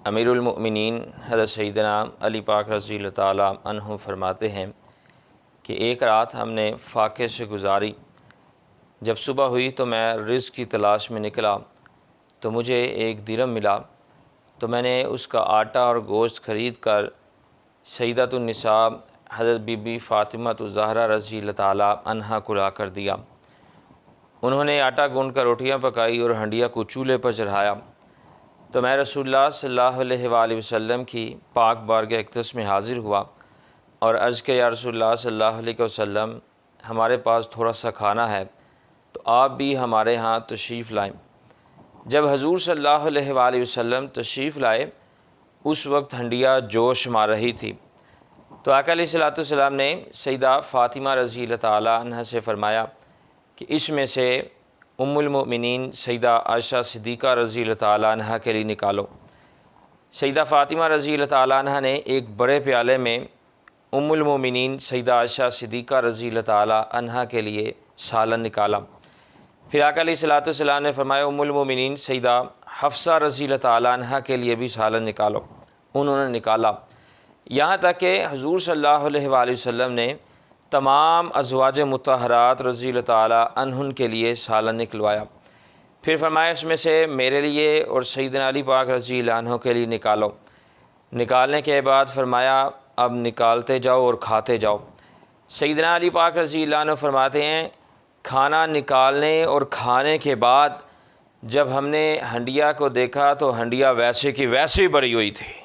امیر المؤمنین حضرت سیدنا علی پاک رضی اللہ تعالیٰ عنہ فرماتے ہیں کہ ایک رات ہم نے فاقے سے گزاری۔ جب صبح ہوئی تو میں رزق کی تلاش میں نکلا تو مجھے ایک درہم ملا، تو میں نے اس کا آٹا اور گوشت خرید کر سیدۃ النساء حضرت بی بی فاطمہ الزہرا رضی اللہ تعالیٰ عنہا کو لا کر دیا۔ انہوں نے آٹا گوندھ کر روٹیاں پکائی اور ہنڈیا کو چولہے پر چڑھایا، تو میں رسول اللہ صلی اللہ علیہ وآلہ وسلم کی پاک بارگاہ اقدس میں حاضر ہوا اور عرض کہ یا رسول اللہ صلی اللہ علیہ وسلم، ہمارے پاس تھوڑا سا کھانا ہے، تو آپ بھی ہمارے ہاں تشریف لائیں۔ جب حضور صلی اللہ علیہ وآلہ وسلم تشریف لائے، اس وقت ہنڈیا جوش مار رہی تھی، تو آقا علیہ الصلوۃ والسلام نے سیدہ فاطمہ رضی اللہ تعالیٰ عنہ سے فرمایا کہ اس میں سے ام المؤمنین سیدہ عائشہ صدیقہ رضی اللہ تعالیٰ عنہ کے لیے نکالو۔ سیدہ فاطمہ رضی اللہ تعالیٰ عنہ نے ایک بڑے پیالے میں ام المؤمنین سیدہ عائشہ صدیقہ رضی اللہ تعالیٰ عنہ کے لیے سالن نکالا۔ پھر آقا علیہ الصلوۃ والسلام نے فرمایا ام المؤمنین سیدہ حفصہ رضی اللہ تعالیٰ عنہ کے لیے بھی سالن نکالو۔ انہوں نے نکالا، یہاں تک کہ حضور صلی اللہ علیہ وآلہ وسلم نے تمام ازواج مطہرات رضی اللہ تعالیٰ عنہن کے لیے سالن نکلوایا۔ پھر فرمایا اس میں سے میرے لیے اور سیدنا علی پاک رضی اللہ عنہ کے لیے نکالو۔ نکالنے کے بعد فرمایا اب نکالتے جاؤ اور کھاتے جاؤ۔ سیدنا علی پاک رضی اللہ عنہ فرماتے ہیں کھانا نکالنے اور کھانے کے بعد جب ہم نے ہنڈیا کو دیکھا تو ہنڈیا ویسے کی ویسے ہی بھری ہوئی تھی۔